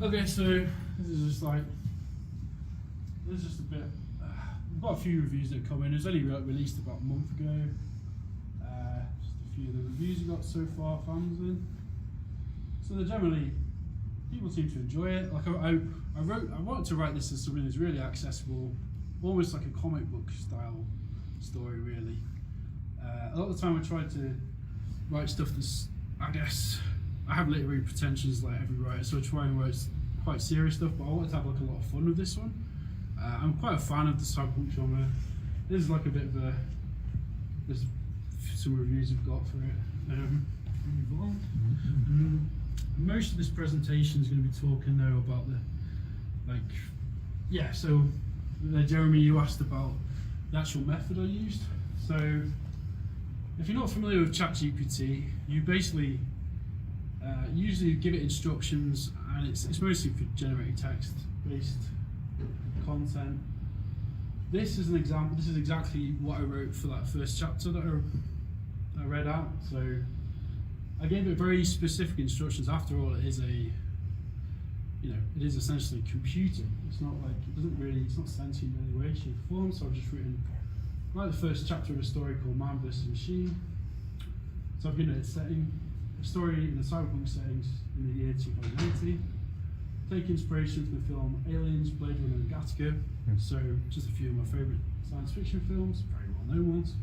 Okay, so this is just a bit. We've got a few reviews that come in. It was only released about a month ago. Just a few of the reviews we got so far, fans in. So they're generally, people seem to enjoy it. Like I wanted to write this as something that's really accessible, almost like a comic book style story, really. A lot of the time I try to write stuff that's, I guess, I have literary pretensions like every writer, so I try and write quite serious stuff, but I wanted to have like a lot of fun with this one. I'm quite a fan of the cyberpunk genre. This is like a bit of a, there's some reviews I've got for it. Move on. Most of this presentation is going to be talking though about so Jeremy, you asked about the actual method I used. So if you're not familiar with ChatGPT, you basically usually give it instructions, and it's mostly for generating text-based content. This is an example. This is exactly what I wrote for that first chapter that I read out. So I gave it very specific instructions. After all, it is it is essentially computing. It's not like, it's not sentient in any way, shape, or form. So I've just written like the first chapter of a story called Man vs. Machine. So I've given it a setting, a story in the cyberpunk settings in the year 2080. Take inspiration from the film Aliens, Blade Runner and Gattaca. So just a few of my favourite science fiction films, very well known ones.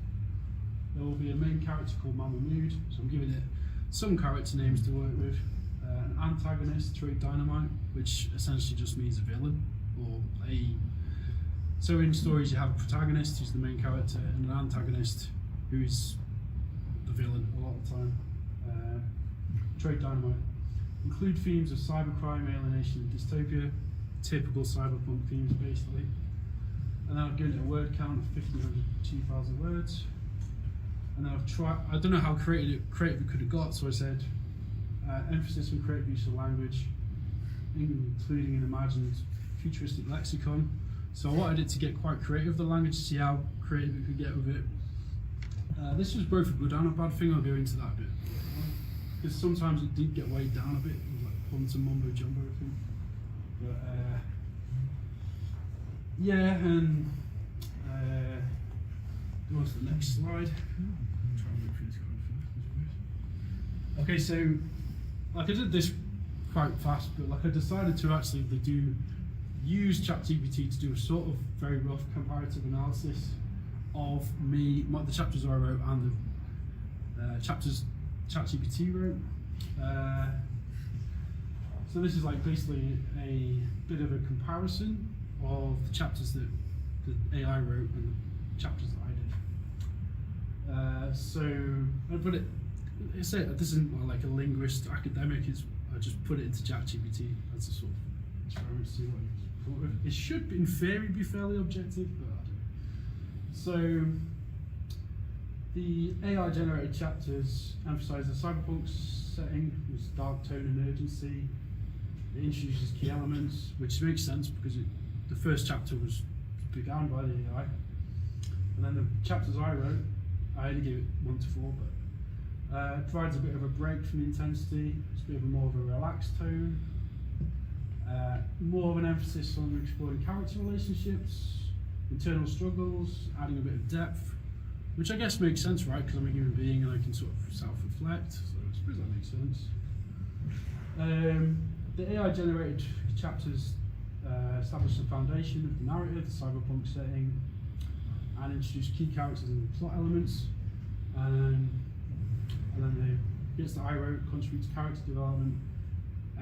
There will be a main character called Mahmood, so I'm giving it some character names to work with. An antagonist, Dynamite, which essentially just means a villain, so in stories you have a protagonist who's the main character and an antagonist who's the villain a lot of the time. Dynamite. Include themes of cybercrime, alienation and dystopia, typical cyberpunk themes basically. And then I've given it a word count of 1,500 to 2,000 words. And then I've tried, I don't know how creative it could have got, so I said emphasis on creative use of language, including an imagined futuristic lexicon. So I wanted it to get quite creative with the language, to see how creative it could get with it. This was both a good and a bad thing. I'll go into that a bit. Because sometimes it did get weighed down a bit, it was like puns and mumbo jumbo, I think. But go on to the next slide. Try and wait for this guy first. Okay, so like I did this quite fast, but like I decided to actually use ChatGPT to do a sort of very rough comparative analysis of the chapters I wrote and the chapters ChatGPT wrote. So this is like basically a bit of a comparison of the chapters that the AI wrote and the chapters that I did. But this isn't like a linguist, academic. I just put it into ChatGPT as a sort of experiment to see what it's thought of. It should, in theory, be fairly objective, but I don't know. So the AI-generated chapters emphasise the cyberpunk setting with dark tone and urgency. It introduces key elements, which makes sense because the first chapter was begun by the AI. And then the chapters I wrote, I only gave it 1 to 4, but it provides a bit of a break from the intensity. It's a bit more of a relaxed tone. More of an emphasis on exploring character relationships, internal struggles, adding a bit of depth. Which I guess makes sense, right? Because I'm a human being and I can sort of self-reflect, so I suppose that makes sense. The AI-generated chapters establish the foundation of the narrative, the cyberpunk setting, and introduce key characters and plot elements. And then the bits that I wrote contribute to character development,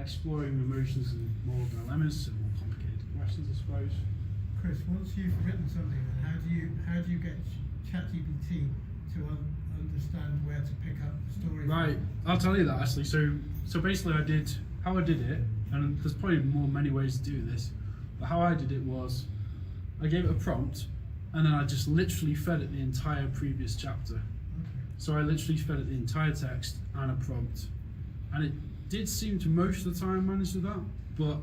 exploring emotions and moral dilemmas, and more complicated questions, I suppose. Chris, once you've written something, how do you get ChatGPT to understand where to pick up the story? Right, I'll tell you that actually. So basically how I did it, and there's probably many ways to do this, but how I did it was, I gave it a prompt, and then I just literally fed it the entire previous chapter. Okay. So I literally fed it the entire text and a prompt, and it did seem to most of the time manage to that, but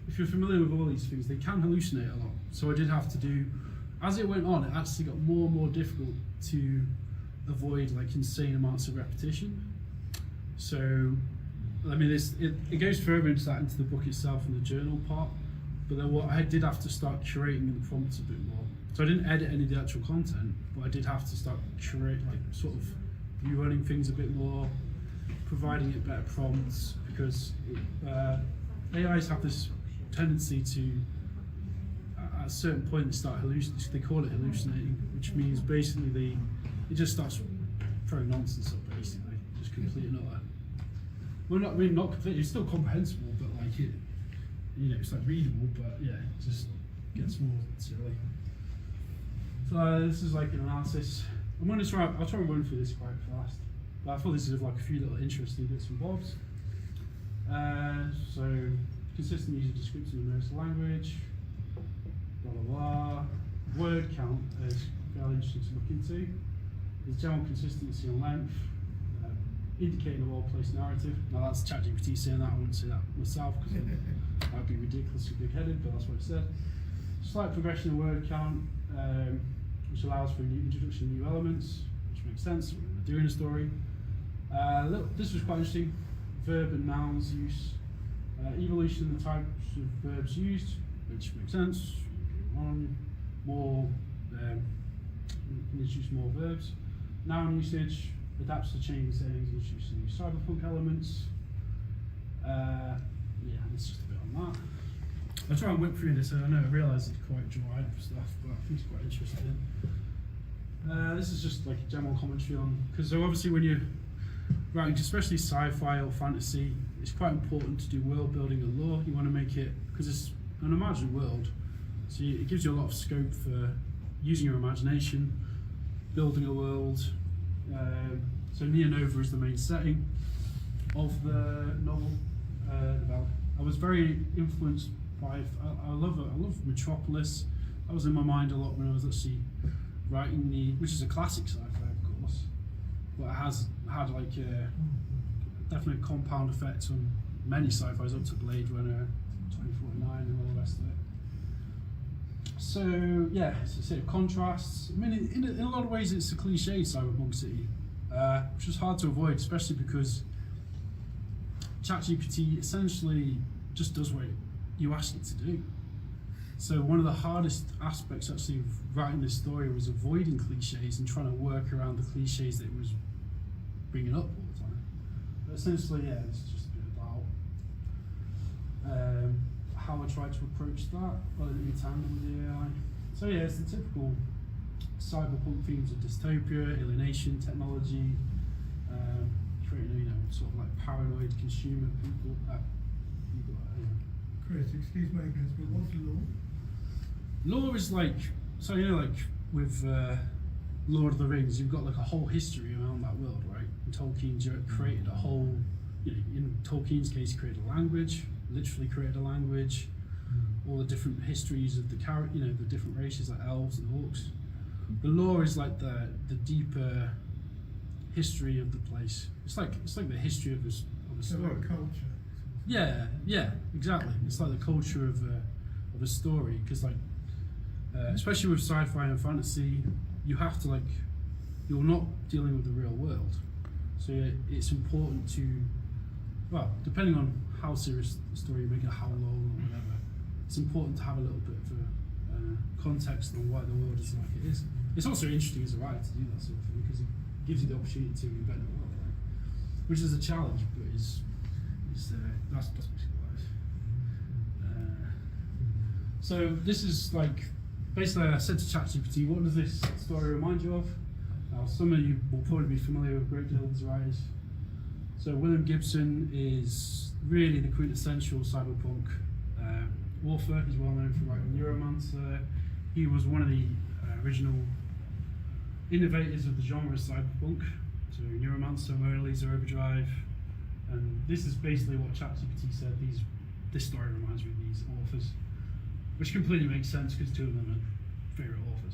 if you're familiar with all these things, they can hallucinate a lot. So I did have to do, as it went on, it actually got more and more difficult to avoid like insane amounts of repetition. So I mean, it goes further into that, into the book itself and the journal part. But then what I did have to start curating the prompts a bit more. So I didn't edit any of the actual content, but I did have to start sort of rerunning things a bit more, providing it better prompts, because AIs have this tendency to, at a certain point, they start hallucinating. They call it hallucinating, which means basically it just starts throwing nonsense up, basically, just complete and utter. Well, not completely. It's still comprehensible, but like it, it's like readable, but yeah, it just gets more silly. So this is like an analysis. I'll try and run through this quite fast. But I thought this is like a few little interesting bits and bobs. So consistent use of descriptive and universal language, blah blah blah. Word count is fairly interesting to look into. There's general consistency on length, indicating a well-placed narrative. Now that's ChatGPT saying that. I wouldn't say that myself because I'd be ridiculously big-headed, but that's what it said. Slight progression in word count, which allows for new introduction of new elements, which makes sense when we're doing a story. This was quite interesting. Verb and nouns use, evolution in the types of verbs used, which makes sense. More, introduce more verbs. Noun usage adapts to changing settings, introducing new cyberpunk elements. Yeah, that's just a bit on that. I'll try and whip through this. I know I realise it's quite dry stuff, but I think it's quite interesting. This is just like a general commentary on, because obviously when you're writing, especially sci-fi or fantasy, it's quite important to do world building and lore. You want to make it, because it's an imagined world, so it gives you a lot of scope for using your imagination, building a world. So Neonova is the main setting of the novel. I was very influenced by, I love Metropolis. That was in my mind a lot when I was actually writing which is a classic sci-fi, of course, but it has had like a definite compound effect on many sci-fis up to Blade Runner, 2049 and all the rest of it. So yeah, it's a set of contrasts. I mean, in a lot of ways it's a cliche cyberpunk city, which is hard to avoid, especially because ChatGPT essentially just does what you ask it to do. So one of the hardest aspects actually of writing this story was avoiding cliches and trying to work around the cliches that it was bringing up all the time. But essentially, yeah, it's just a bit about how I tried to approach that in tandem with the AI. So yeah, it's the typical cyberpunk themes of dystopia, alienation, technology, creating sort of like paranoid consumer people. Chris, excuse my ignorance, but what's law? Law is like, so like with Lord of the Rings, you've got like a whole history around that world, right? And Tolkien created a whole, in Tolkien's case, he created a language, literally created a language, all the different histories of the the different races like elves and orcs. The lore is like the deeper history of the place. It's like the history of a So story. like culture. Yeah, exactly. It's like the culture of a story, because like especially with sci-fi and fantasy, you have to you're not dealing with the real world, so it's important to, well, depending on how serious the story you're making, how long or whatever, it's important to have a little bit of context on why the world is like it is. It's also interesting as a writer to do that sort of thing, because it gives you the opportunity to invent the world, right? Which is a challenge, but that's basically life. So this is basically I said to ChatGPT, what does this story remind you of? Now some of you will probably be familiar with a great deal of these writers. So William Gibson is really the quintessential cyberpunk author. He's well known for writing Neuromancer. He was one of the original innovators of the genre of cyberpunk. So Neuromancer, Mona Lisa Overdrive. And this is basically what ChatGPT said, this story reminds me of these authors. Which completely makes sense, because two of them are favourite authors.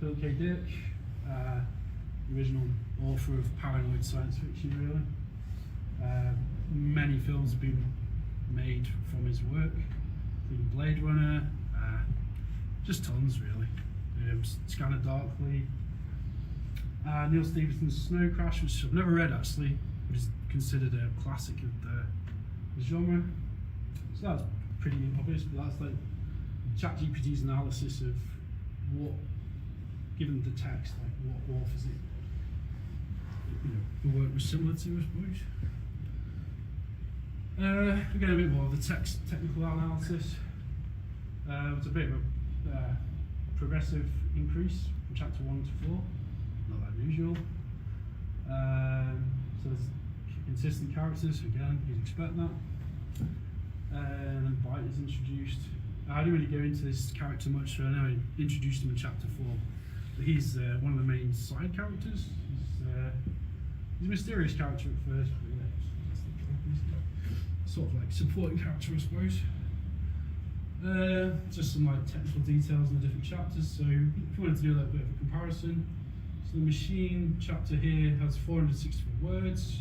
Philip K. Dick, the original author of paranoid science fiction, really. Many films have been made from his work, including Blade Runner, just tons really. Scanner Darkly. Neil Stephenson's Snow Crash, which I've never read actually, but is considered a classic of the genre. So that's pretty obvious, but that's like ChatGPT's analysis of what, given the text, like what authors the work was similar to, I suppose. Again, a bit more of the technical analysis. It's a bit of a progressive increase from chapter 1 to 4, not that usual. So there's consistent characters, again, you'd expect that. And then Byte is introduced. I didn't really go into this character much, so I know I introduced him in chapter 4. But he's one of the main side characters. He's a mysterious character at first, but yeah, sort of like supporting character, I suppose. Just some like technical details in the different chapters. So if you wanted to do a little bit of a comparison, so the machine chapter here has 464 words.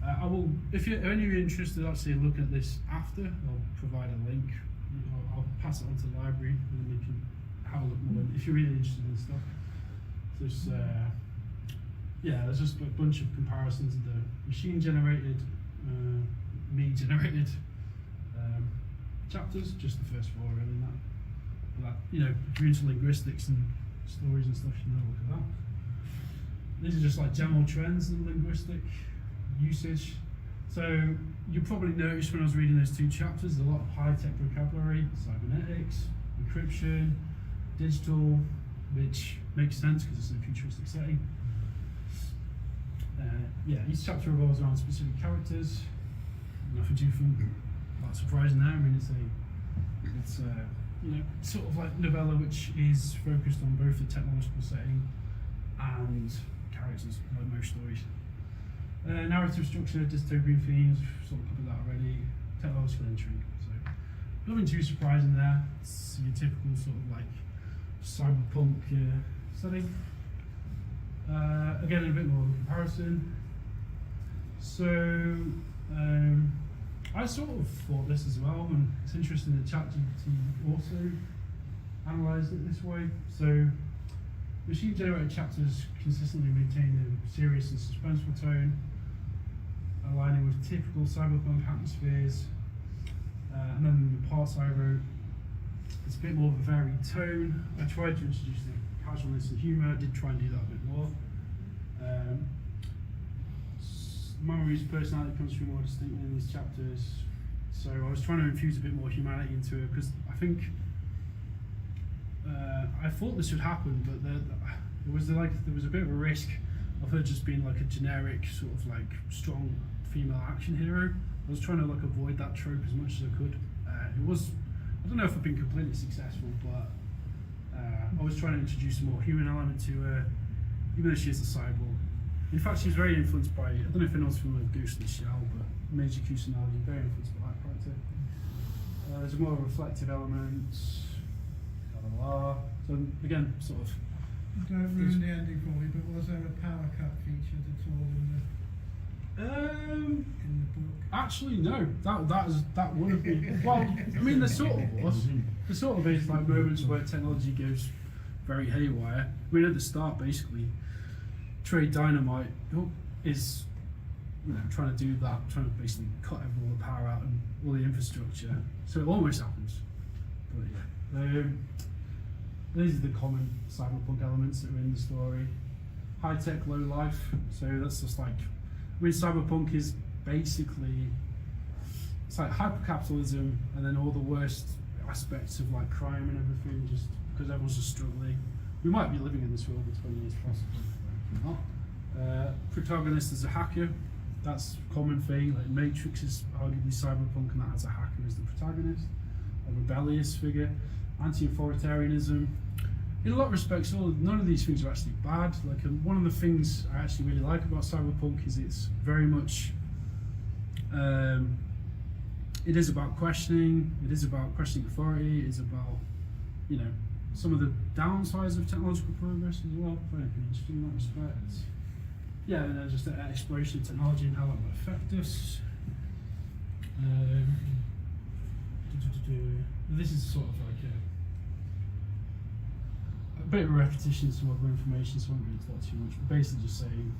I will, if you're interested, actually look at this after. I'll provide a link. I'll pass it on to the library, and then you can have a look more if you're really interested in stuff. There's there's just a bunch of comparisons of the machine-generated, me-generated chapters. Just the first 4, really. But if you're into linguistics and stories and stuff, you know, look at that. These are just like general trends in linguistic usage. So you probably noticed when I was reading those 2 chapters, a lot of high-tech vocabulary, cybernetics, encryption, digital, which makes sense because it's in a futuristic setting. Each chapter revolves around specific characters. Nothing too that surprising there. I mean, it's sort of like novella which is focused on both the technological setting and characters, like most stories. Narrative structure, dystopian themes, sort of covered that already. Technological intrigue. So nothing too surprising there. It's your typical sort of like cyberpunk setting. Again, a bit more of a comparison. So I sort of thought this as well, and it's interesting that ChatGPT also analysed it this way. So machine-generated chapters consistently maintain a serious and suspenseful tone, aligning with typical cyberpunk atmospheres. And then the parts I wrote, it's a bit more of a varied tone. I tried to introduce the casualness and humour. I did try and do that a bit more. Mamoru's personality comes through more distinctly in these chapters. So I was trying to infuse a bit more humanity into it because I think I thought this would happen, but there was a bit of a risk of her just being like a generic sort of like strong female action hero. I was trying to like avoid that trope as much as I could. I don't know if I've been completely successful, but I was trying to introduce a more human element to her, even though she is a cyborg. In fact, she was very influenced by, I don't know if anyone's familiar with Ghost in the Shell, but Major Kusanagi, very influenced by that character. There's a more reflective element, blah, blah, blah. So again, sort of. Don't ruin the ending for me, but was there a power cut featured at all in the book? Actually, no. That would have been. Well, I mean, there sort of was. There sort of is like moments where technology goes very haywire. I mean, at the start, basically, Trade Dynamite is trying to do that, trying to basically cut all the power out and all the infrastructure. So it almost happens. But yeah. These are the common cyberpunk elements that are in the story. High tech, low life. So that's just like, I mean, cyberpunk is basically, it's like hypercapitalism and then all the worst aspects of like crime and everything, just because everyone's just struggling. We might be living in this world in 20 years possibly, but not. Protagonist is a hacker. That's a common thing. Like Matrix is arguably cyberpunk, and that has a hacker as the protagonist. A rebellious figure. Anti-authoritarianism. In a lot of respects, none of these things are actually bad. Like one of the things I actually really like about cyberpunk is it's very much. It is about questioning. It is about questioning authority. It's about, some of the downsides of technological progress as well. Very interesting in that respect. Yeah, and then just the exploration of technology and how that will affect us. This is sort of like a bit of a repetition of some other information, so I won't really talk too much, but basically just saying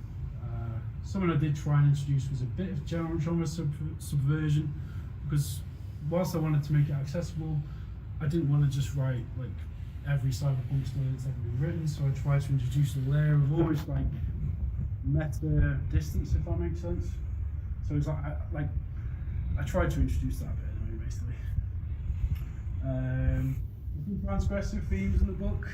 Something I did try and introduce was a bit of genre subversion, because whilst I wanted to make it accessible, I didn't want to just write like every cyberpunk story that's ever been written, so I tried to introduce a layer of almost like meta distance, if that makes sense. So it's like I tried to introduce that bit anyway, basically. Transgressive themes in the book.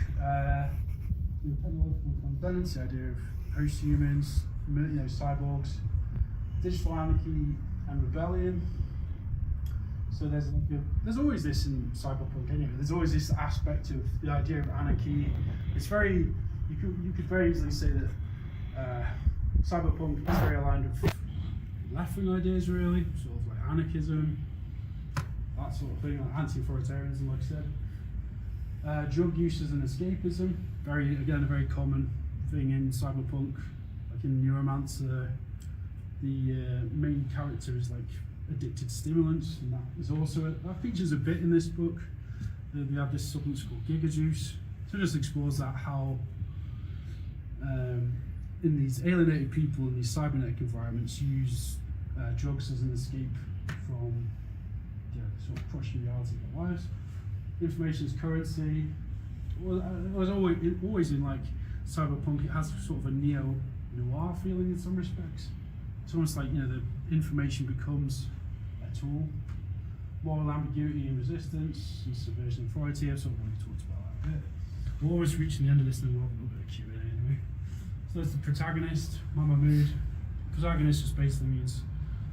The technological transcendence, the idea of post-humans, cyborgs, digital anarchy and rebellion. So there's always this in cyberpunk anyway. There's always this aspect of the idea of anarchy. It's very, you could very easily say that cyberpunk is very aligned with left-wing ideas, really, sort of like anarchism, that sort of thing, like anti-authoritarianism, like I said. Drug use as an escapism, a very common thing in cyberpunk. Like in Neuromancer, the main character is like addicted to stimulants, and that is also that features a bit in this book. We have this substance called Giga Juice, so it just explores that how in these alienated people in these cybernetic environments use drugs as an escape from the sort of crushing reality of their lives. Information is currency. Well, it was always in like cyberpunk. It has sort of a neo-noir feeling in some respects. It's almost like the information becomes a tool. Moral ambiguity and resistance and subversion of authority. I've sort of already talked about that a bit. We're always reaching the end of this, and we'll have a little bit of Q&A anyway. So that's the protagonist, Mama Mood. Protagonist just basically means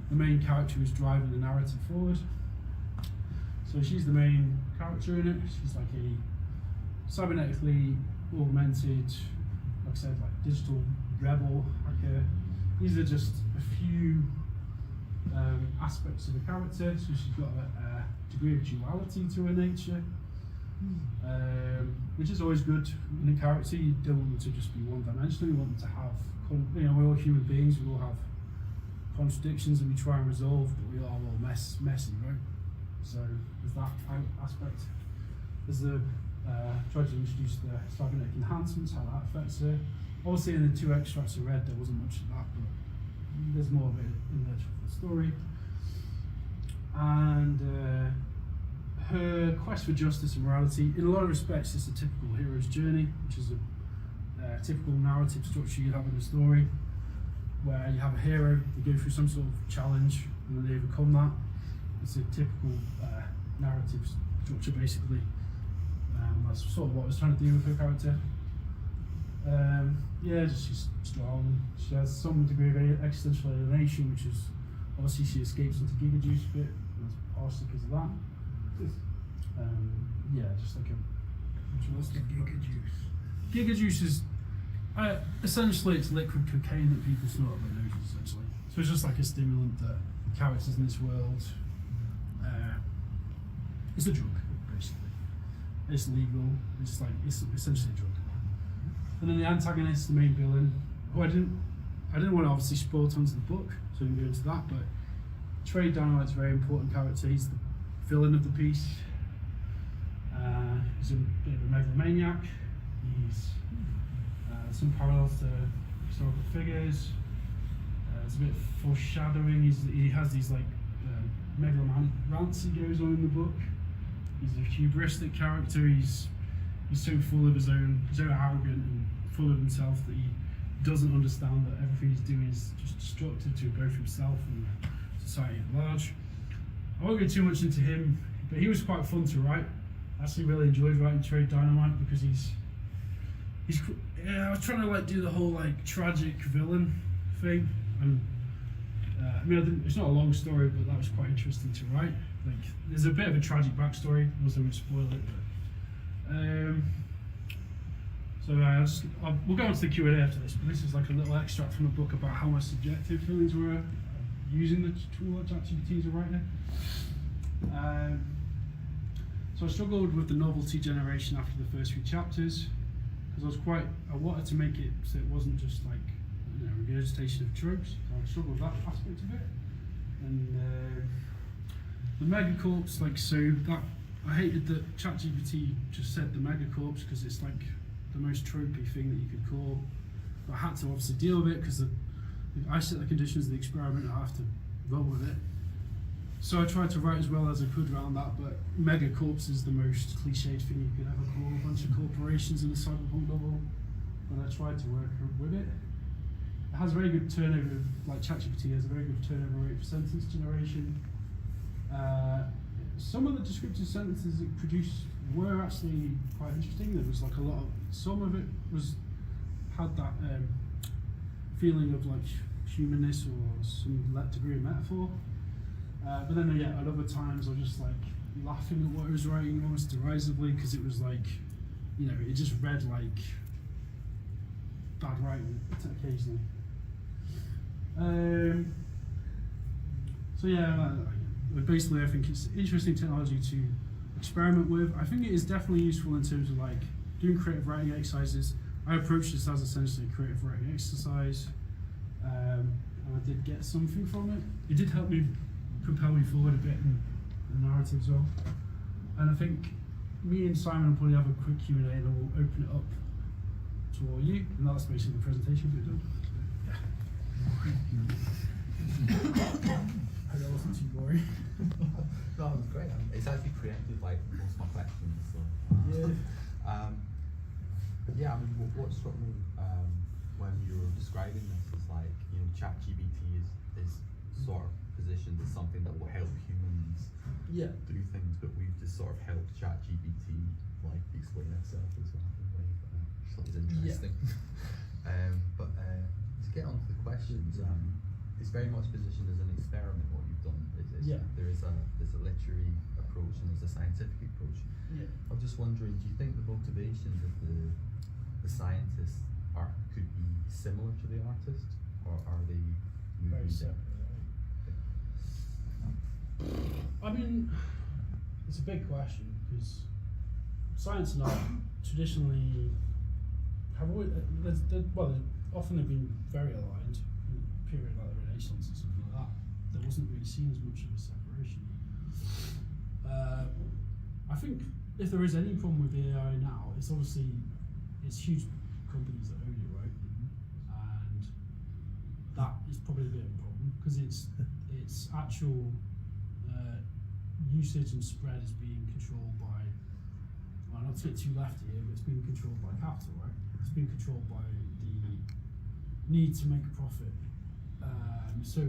the main character who's driving the narrative forward. So she's the main character in it. She's like a cybernetically augmented, like I said, like digital rebel hacker. These are just a few aspects of the character. So she's got a degree of duality to her nature, which is always good in a character. You don't want them to just be one-dimensional. You want them to have, we're all human beings. We all have contradictions, and we try and resolve, but we are all messy, right? So there's that aspect. There's the tried to introduce the cybernetic enhancements, how that affects her. Obviously, in the 2 extracts I read, there wasn't much of that, but there's more of it in the story. And her quest for justice and morality, in a lot of respects, it's a typical hero's journey, which is a typical narrative structure you have in a story, where you have a hero, they go through some sort of challenge, and then they overcome that. It's a typical narrative structure, basically. That's sort of what I was trying to do with her character. She's strong. She has some degree of existential alienation, which is obviously she escapes into Giga Juice a bit, and that's partially because of that. Just like what's the Giga Juice? Giga Juice is essentially it's liquid cocaine that people snort up their noses, essentially. So it's just like a stimulant that characters in this world. It's a drug, basically. It's legal. It's essentially a drug. And then the antagonist, the main villain, who I didn't want to obviously spoil tons of the book, so I didn't go into that. But Trey Dynamite's a very important character. He's the villain of the piece. He's a bit of a megalomaniac. He's some parallels to historical figures. There's a bit of foreshadowing. He has these like megalomaniac rants he goes on in the book. He's a hubristic character. He's so full of his own, so arrogant and full of himself that he doesn't understand that everything he's doing is just destructive to both himself and society at large. I won't go too much into him, but he was quite fun to write. I actually really enjoyed writing Trade Dynamite because I was trying to do the whole tragic villain thing, and it's not a long story, but that was quite interesting to write. There's a bit of a tragic backstory. I wasn't going to spoil it, but we'll go on to the Q&A after this. But this is like a little extract from the book about how my subjective feelings were using the tool that ChatGPT as a writer. So I struggled with the novelty generation after the first few chapters because I wanted to make it so it wasn't just regurgitation of tropes. So I struggled with that aspect of it. And the megacorps, I hated that ChatGPT just said the megacorps because it's the most tropey thing that you could call. But I had to obviously deal with it because I set the conditions of the experiment, I have to roll with it. So I tried to write as well as I could around that, but megacorps is the most cliched thing you could ever call a bunch of corporations in a cyberpunk novel. But I tried to work with it. It has a very good turnover, like ChatGPT has a very good turnover rate for sentence generation. Some of the descriptive sentences it produced were actually quite interesting. There was like a lot of, some of it had that feeling of like humanness or some degree of metaphor. But then yeah, at other times I was just like laughing at what I was writing almost derisively, because it was like, you know, it just read like bad writing occasionally. So yeah, basically I think it's interesting technology to experiment with. I think it is definitely useful in terms of like doing creative writing exercises. I approached this as essentially a creative writing exercise, and I did get something from it. It did help me propel me forward a bit in the narrative as well. And I think me and Simon will probably have a quick Q&A and then we'll open it up to all you, and that's basically the presentation we've done. Yeah. I hope that wasn't too boring. No, it was great. It's actually preempted like most of my questions. So, yeah, I mean, what struck me when you were describing this is like, you know, ChatGPT is sort of positioned as something that will help humans do things, but we've just sort of helped ChatGPT like explain itself as well in a way that is interesting. But to get on to the questions, it's very much positioned as an experiment. What you've done is there's a literary approach and there's a scientific approach. Yeah. I'm just wondering, do you think the motivations of the scientists could be similar to the artist, or are they Very separate. I mean, it's a big question, because science and art traditionally have always, they've often have been very aligned. In a period like the Renaissance or something like that, there wasn't really seen as much of a separation. I think if there is any problem with AI now, it's obviously it's huge companies that own it, right? And that is probably a bit of a problem, because its actual usage and spread is being controlled by, well, not to get too lefty here, but it's being controlled by capital, right? It's being controlled by the need to make a profit. So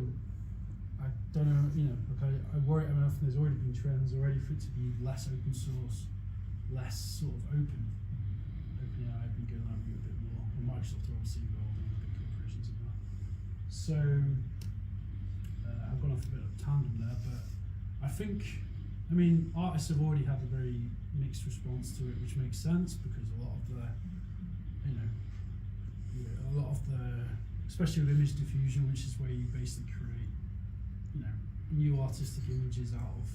I don't know, you know, okay, I worry, I mean, there's already been trends already for it to be less open source, less sort of open. OpenAI have been going that route a bit more, and Microsoft are obviously involved in big corporations and that. So I've gone off a bit of tandem there, but I think, I mean, artists have already had a very mixed response to it, which makes sense, because a lot of the, especially with image diffusion, which is where you basically create, you know, new artistic images out of,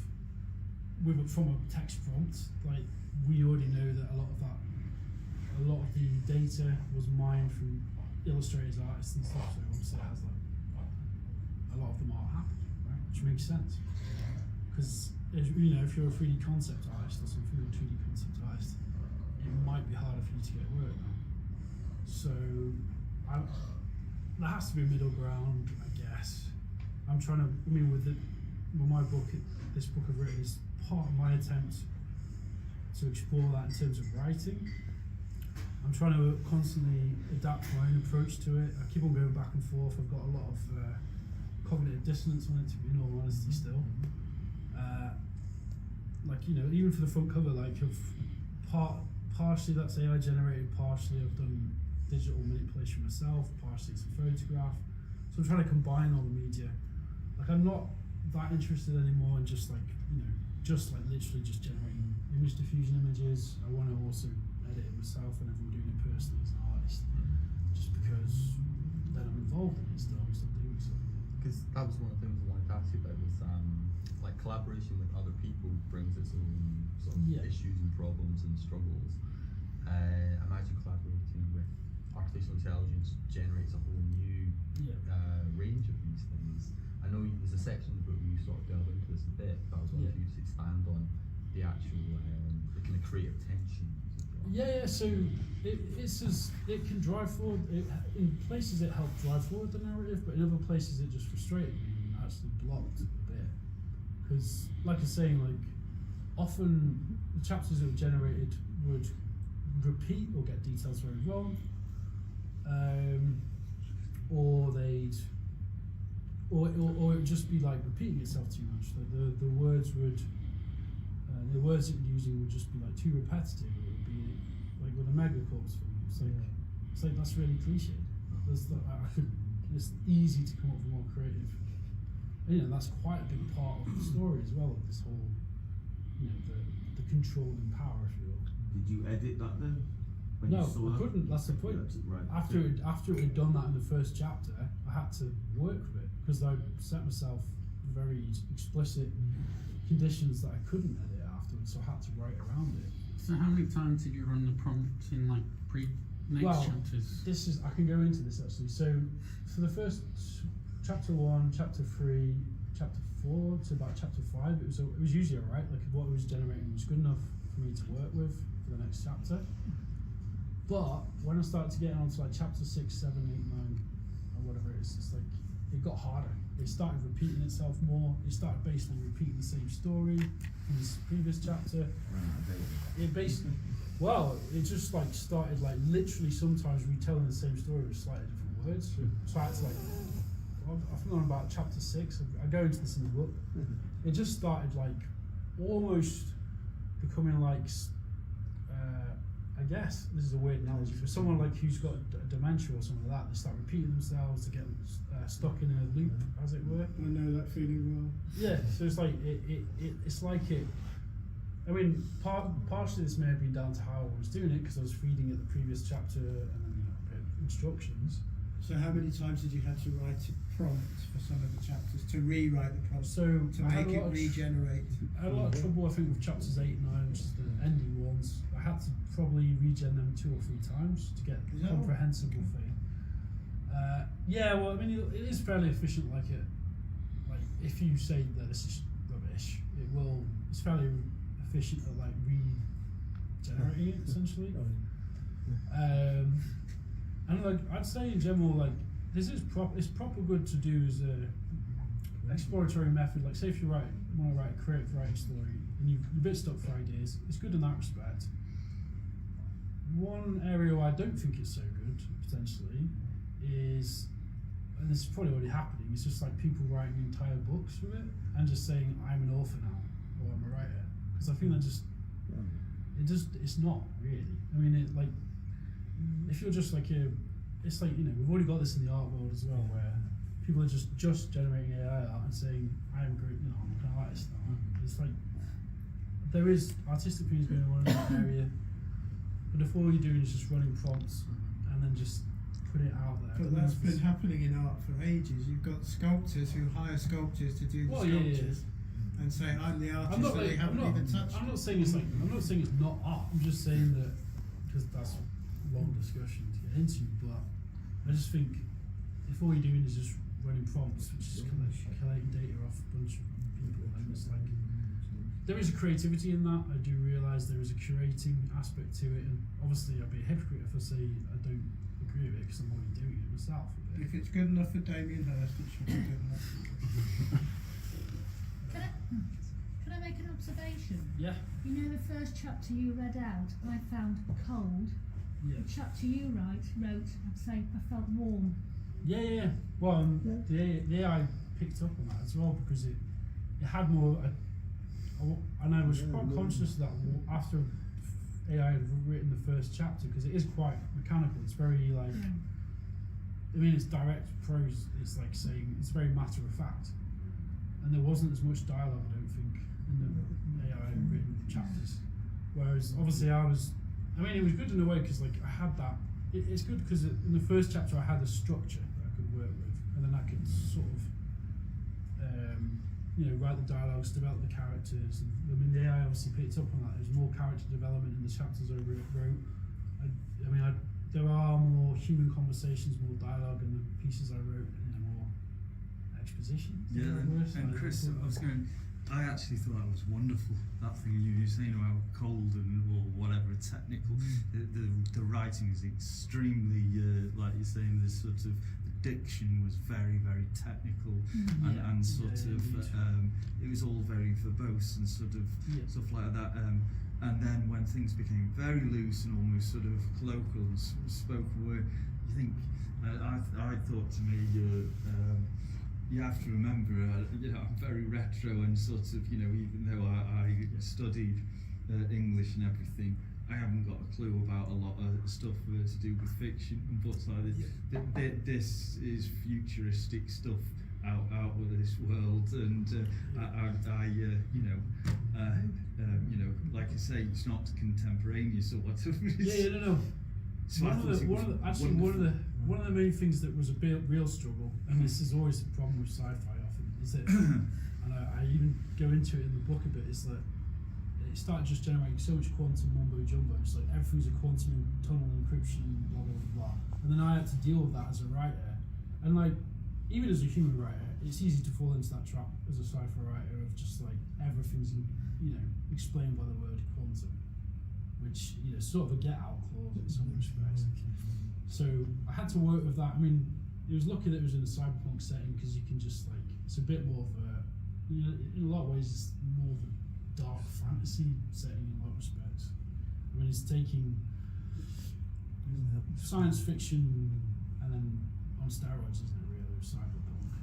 from a text prompt. Like, we already know that a lot of the data was mined from illustrators, artists and stuff, so obviously it has like, a lot of them are happy, right? Which makes sense. Because, you know, if you're a 3D concept artist or something, or a 2D concept artist, it might be harder for you to get work now. So, there has to be a middle ground, I guess. I'm trying to, I mean, with my book, this book I've written is part of my attempt to explore that in terms of writing. I'm trying to constantly adapt my own approach to it. I keep on going back and forth. I've got a lot of cognitive dissonance on it, to be in all honesty still. Like, you know, even for the front cover, like, partially that's AI generated, partially I've done digital manipulation myself, partially it's a photograph. So I'm trying to combine all the media. Like, I'm not that interested anymore in just like, you know, just like literally just generating image diffusion images. I want to also edit it myself whenever I'm doing it personally as an artist, just because then I'm involved in it still, I'm still doing so. Because that was one of the things I wanted to ask you about, was like collaboration with other people brings its own sort of issues and problems and struggles. Imagine collaborating with artificial intelligence generates a whole new range of these things. I know there's a section of the book where you sort of delve into this a bit, but I was wondering if you could expand on the actual the kind of creative tensions of Yeah. So it can drive forward. In places it helped drive forward the narrative, but in other places it just frustrated me and actually blocked a bit. Because, like I was saying, like often the chapters that were generated would repeat or get details very wrong, or it would just be like repeating itself too much. Like the words would. The words that you're using would just be like too repetitive. It would be like with a megacorps thing. It's like that's really cliche. It's easy to come up with more creative. And, you know, that's quite a big part of the story as well. Of this whole, you know, the control and power, if you will. Did you edit that then? When No, you saw I that? couldn't. That's the point. Right. After it had done that in the first chapter, I had to work with it because I set myself very explicit conditions that I couldn't edit afterwards, so I had to write around it. So how many times did you run the prompt in like next chapters? I can go into this actually. So for the first chapter 1, chapter 3, chapter 4 to about chapter 5, it was usually alright. Like what it was generating was good enough for me to work with for the next chapter. But when I started to get on to like chapter 6, 7, 8, 9, or whatever it is, it's like it got harder. It started repeating itself more. It started basically repeating the same story in this previous chapter. It basically, it just like started like literally sometimes retelling the same story with slightly different words. So I had to like, I think on about chapter 6. I go into this in the book. It just started like almost becoming like. I guess this is a weird analogy. For someone like who's got dementia or something like that, they start repeating themselves to get stuck in a loop, as it were. I know that feeling well. Yeah, so it's like it's like it. I mean, partially this may have been down to how I was doing it because I was feeding it the previous chapter and then a bit of instructions. So how many times did you have to write a prompt for some of the chapters to rewrite the prompt So to make it regenerate? I had a lot of trouble, I think, with chapters 8 and 9, which is the ending ones. I had to probably regen them 2 or 3 times to get a comprehensible thing. Yeah, well, I mean, it is fairly efficient. Like if you say that this is rubbish, it's fairly efficient at like regenerating it essentially. And like I'd say in general, like this is it's proper good to do as a exploratory method. Like say if you want to write a creative writing story and you're a bit stuck for ideas, it's good in that respect. One area where I don't think it's so good potentially is, and this is probably already happening, it's just like people writing entire books with it and just saying I'm an author now or I'm a writer, because I think that it's not really. I mean, it like if you're just like it's like, you know, we've already got this in the art world as well, where people are just generating AI art and saying I am great, you know, I'm an artist now. It's like there is artistic things going on in that area, but if all you're doing is just running prompts and then just put it out there. But that's been happening in art for ages. You've got sculptors who hire sculptors to do the sculptures and say I'm the artist, and they haven't even touched it. I'm not saying it's not art. I'm just saying that, because that's a long discussion to get into. But I just think if all you're doing is just running prompts, which is collating data off a bunch of people, then it's like there is a creativity in that. I do realise there is a curating aspect to it, and obviously I'd be a hypocrite if I say I don't agree with it because I'm already doing it myself. If it's good enough for Damien Hirst, it should be good enough. Can I make an observation? Yeah. You know the first chapter you read out, I found cold. Yeah. The chapter you wrote, I'd say I felt warm. Yeah. Well, the AI picked up on that as well because it had more. And I was quite conscious of that after AI had written the first chapter, because it is quite mechanical. It's very like, I mean, it's direct prose. It's like saying it's very matter of fact, and there wasn't as much dialogue, I don't think, in the AI written chapters. Whereas obviously it was good in a way because like I had that. It's good because in the first chapter I had a structure that I could work with, and then I could sort of write the dialogues, develop the characters. And, I mean, the AI obviously picked up on that. There's more character development in the chapters I wrote. There are more human conversations, more dialogue in the pieces I wrote, more exposition. Yeah, and Chris, I was going, I actually thought that was wonderful. That thing you were saying about cold and or whatever technical. The writing is extremely like you're saying. This sort of diction was very technical and sort of it was all very verbose and sort of stuff like that. And then when things became very loose and almost sort of colloquial and spoken word, you think I thought to me. You have to remember, I'm very retro and sort of, even though I studied English and everything, I haven't got a clue about a lot of stuff to do with fiction and books like this. This is futuristic stuff out of this world, and like I say, it's not contemporaneous or whatever. No. So one of the main things that was a real struggle, and this is always the problem with sci-fi often, is that, and I even go into it in the book a bit, is that it started just generating so much quantum mumbo jumbo. It's like everything's a quantum tunnel encryption, blah blah blah. And then I had to deal with that as a writer, and like even as a human writer, it's easy to fall into that trap as a sci-fi writer of just like everything's explained by the word quantum, which sort of a get-out clause in some respects. So I had to work with that. I mean, it was lucky that it was in a cyberpunk setting because you can just it's a bit more of a, in a lot of ways, it's more of a dark fantasy setting in a lot of respects. I mean, it's taking science fiction and then on steroids, isn't it? Really, with cyberpunk.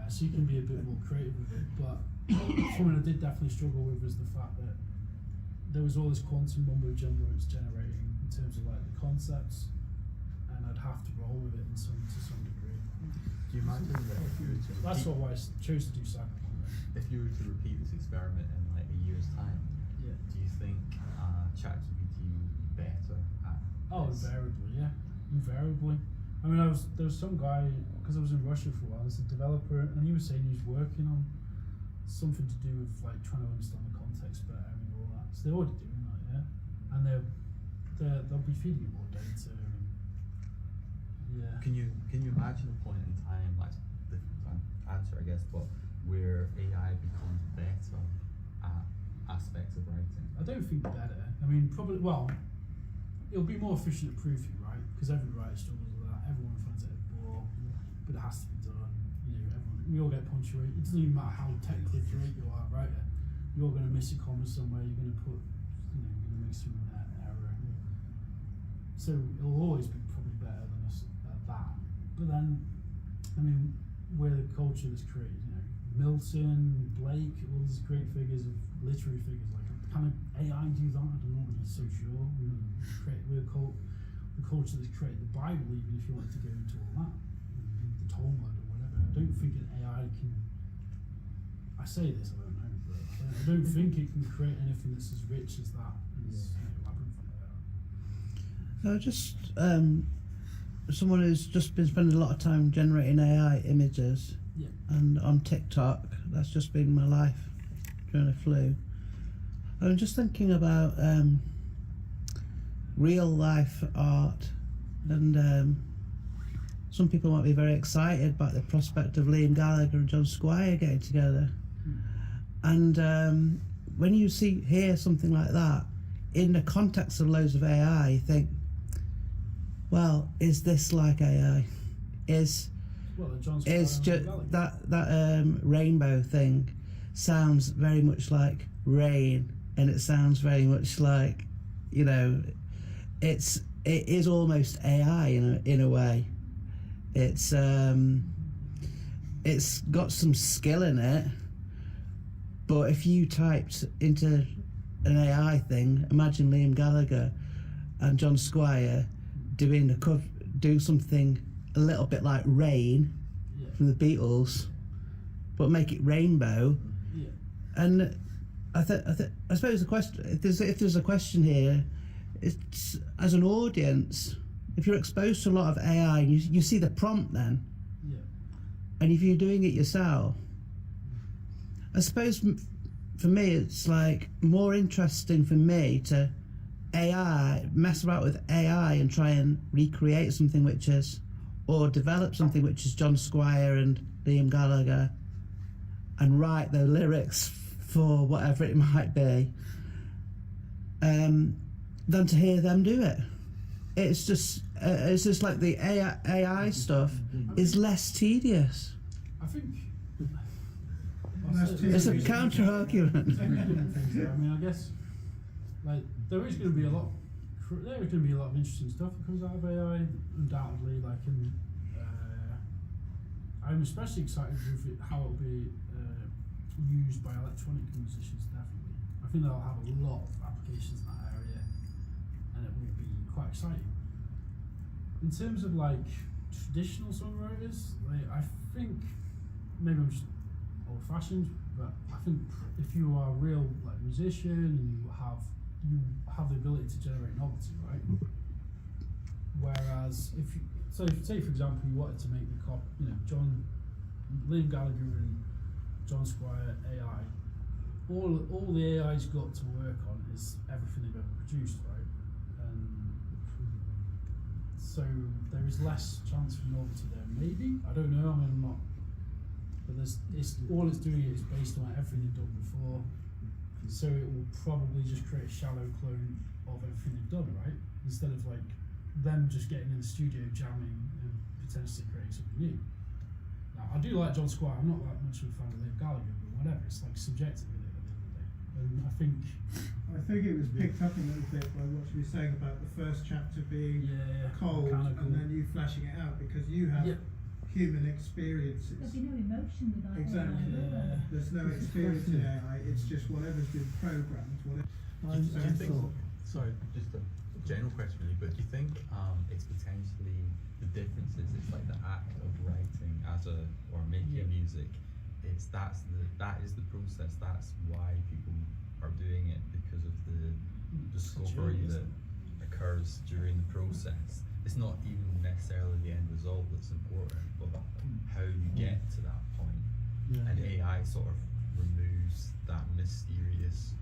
So you can be a bit more creative with it. But something I did definitely struggle with was the fact that there was all this quantum mumbo jumbo it's generating in terms of like the concepts, and I'd have to roll with it to some degree. Do you imagine that if you were to that's why I chose to do Cyberpunk. If you were to repeat this experiment in like a year's time, do you think ChatGPT would be better at this? Invariably. I mean, there was some guy, because I was in Russia for a while, there's a developer, and he was saying he was working on something to do with like trying to understand the context better and all that. So they're already doing that, and they'll be feeding it more data. Can you imagine a point in time, like different answer I guess, but where AI becomes better at aspects of writing? I don't think better. I mean, probably. Well, it'll be more efficient at proofing, right? Because every writer struggles with that. Everyone finds it a bore, but it has to be done. We all get punctuated. It doesn't even matter how technically great you are, right? You're going to miss a comma somewhere. You're going to put, you're going to make some error. So it'll always be probably better than us at that. But then, I mean, where the culture is created, Milton, Blake, all these great figures of literary figures. Like, can AI do that? I don't know. I'm not so sure. We're the culture that's created the Bible, even if you wanted to go into all that, the Talmud. I don't think an AI can. I say this, I don't know, but I don't think it can create anything that's as rich as that. Someone who's just been spending a lot of time generating AI images, and on TikTok, that's just been my life during the flu. I'm just thinking about real life art, and some people might be very excited about the prospect of Liam Gallagher and John Squire getting together. And when you hear something like that in the context of loads of AI, you think, well, is this like AI? Is just that rainbow thing sounds very much like rain, and it sounds very much like, it is almost AI in a way. It's got some skill in it, but if you typed into an AI thing, imagine Liam Gallagher and John Squire do something a little bit like Rain from the Beatles, but make it rainbow. And I suppose the question, if there's a question here, it's as an audience. If you're exposed to a lot of AI, you see the prompt then, and if you're doing it yourself, I suppose for me it's like more interesting for me to mess about with AI and try and recreate something or develop something which is John Squire and Liam Gallagher, and write the lyrics for whatever it might be, than to hear them do it. It's just like the AI stuff is less tedious. I think It's a counter argument. I mean, I guess like there is going to be a lot of interesting stuff that comes out of AI, undoubtedly. Like, I'm especially excited with how it'll be used by electronic musicians. Definitely, I think they'll have a lot of applications in that area, and it will be quite exciting. In terms of like traditional songwriters, like I think maybe I'm just old-fashioned, but I think if you are a real like musician and you have the ability to generate novelty, right? Whereas if you say for example you wanted to make the Liam Gallagher and John Squire AI, all the AI's got to work on is everything they've ever produced, right? And so there is less chance for novelty there. Maybe, I don't know. I mean, I'm not. But all it's doing is based on everything they've done before, so it will probably just create a shallow clone of everything they've done, right? Instead of like them just getting in the studio jamming and potentially creating something new. Now, I do like John Squire. I'm not that much of a fan of Liam Gallagher, but whatever. It's like subjective at the end of the day. And I think it was picked up a little bit by what you were saying about the first chapter being cold, mechanical. and then you flashing it out because you have human experiences. There'll be no emotion without Exactly. AI. There's no experience in AI. It's just whatever's been programmed. Sorry, just a general question really, but do you think it's potentially the differences, it's like the act of writing or making music, that is the process, that's why people are doing it, because of the discovery that occurs during the process. It's not even necessarily the end result that's important, but how you get to that point. And AI sort of removes that mysterious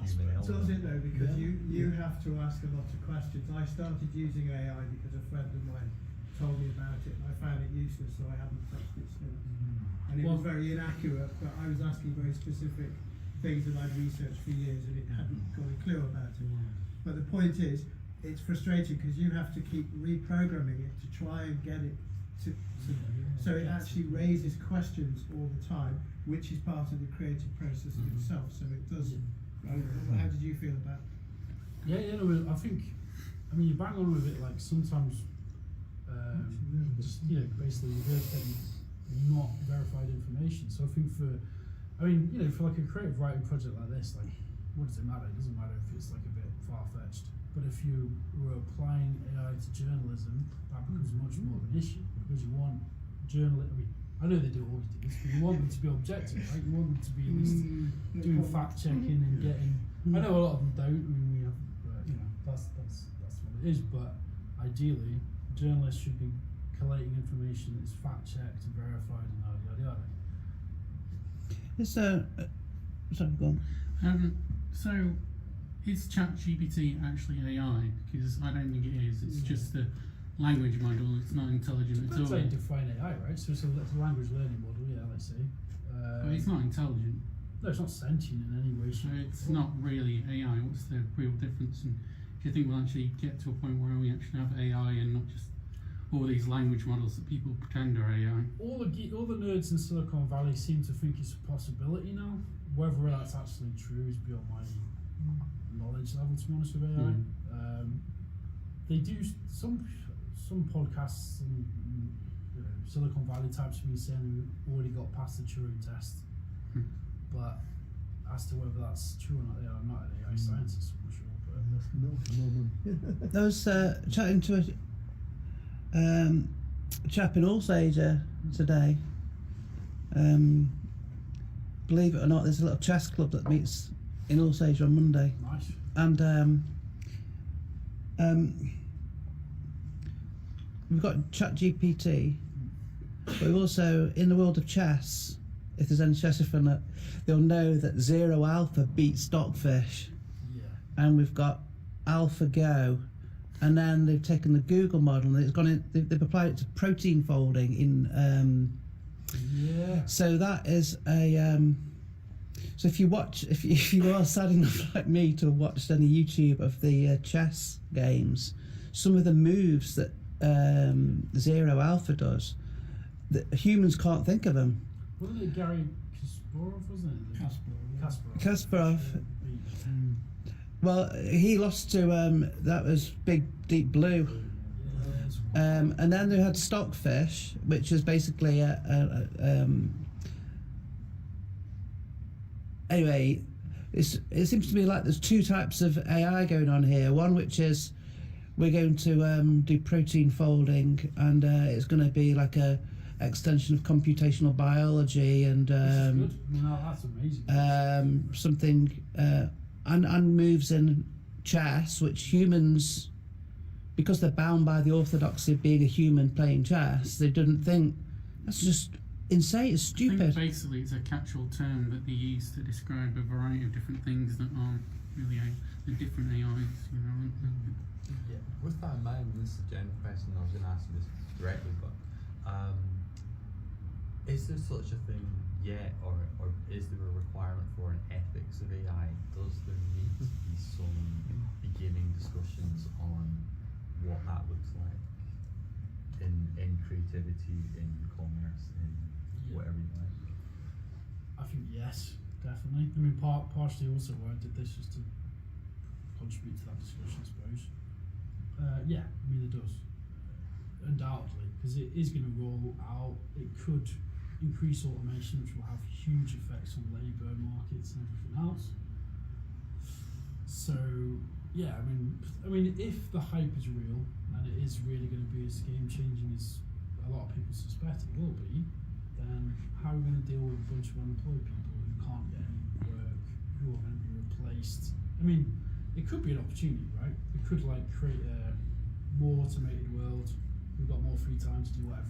human element. Does it though? Because you have to ask a lot of questions. I started using AI because a friend of mine told me about it, and I found it useless, so I haven't touched it since. And it was very inaccurate, but I was asking very specific things that I'd researched for years, and it hadn't got a clue about it. But the point is, it's frustrating because you have to keep reprogramming it to try and get it so it actually raises questions all the time, which is part of the creative process in itself. So it does. How did you feel about it? I think, you bang on with it. Like sometimes, basically you're getting not verified information. So I think for like a creative writing project like this, like what does it matter? It doesn't matter if it's like a bit far-fetched. But if you were applying AI to journalism, that becomes much more of an issue, because you want I know they do always do this, but you want them to be objective, right? You want them to be at least doing fact checking and getting. I know a lot of them don't. That's what it is. But ideally, journalists should be collating information that's fact checked and verified and yada yada yada. Sorry, go on. So, is ChatGPT actually AI? Because I don't think it is. It's just a language model. It's not intelligent at all. That's how you define AI, right? So it's a language learning model, let's say. But it's not intelligent. No, it's not sentient in any way. So it's not really AI. What's the real difference? And do you think we'll actually get to a point where we actually have AI and not just all these language models that people pretend are AI? All the nerds in Silicon Valley seem to think it's a possibility now. Whether that's actually true is beyond my knowledge level, to be honest with AI. They do some podcasts and Silicon Valley types have been saying we've already got past the Turing test, but as to whether that's true or not, I'm not an AI scientist, I'm sure. But I was chatting to a chap in Allsage today. Believe it or not, there's a little chess club that meets in Allsage on Monday. nice. And we've got ChatGPT, but we've also, in the world of chess, if there's any chess fan, they'll know that Zero Alpha beats Stockfish. Yeah. And we've got AlphaGo, and then they've taken the Google model and it's gone in, they've applied it to protein folding in Yeah. So that is a. So if you are sad enough like me to have watched any YouTube of the chess games, some of the moves that Zero Alpha does, that humans can't think of them. Wasn't it Gary Kasparov, wasn't it? Kasparov. Well, he lost to that was Big Deep Blue. And then they had Stockfish, which is basically anyway, it seems to me like there's two types of AI going on here. One which is we're going to do protein folding, and it's going to be like a extension of computational biology, and This is good. I mean, that's amazing. something and moves in chess, which humans, because they're bound by the orthodoxy of being a human playing chess, they didn't think that's just insane. It's I think stupid. basically it's a catch-all term that they use to describe a variety of different things that aren't really the different AIs, you know. Yeah. With that in mind, this is a general question. I was going to ask you this directly, but is there such a thing yet, or is there a requirement for an ethics of AI? Does there need to be some beginning discussions on what that looks like in creativity, in commerce, in whatever you like? I think yes, definitely. I mean, partially also why I did this was to contribute to that discussion, I suppose. Yeah, I mean it does, undoubtedly, because it is going to roll out. It could increase automation, which will have huge effects on labour markets and everything else. So yeah, I mean, if the hype is real and it is really going to be as game changing as a lot of people suspect it will be, then how are we going to deal with a bunch of unemployed people who can't get any work, who are going to be replaced? I mean, it could be an opportunity, right? It could like create a more automated world. We've got more free time to do whatever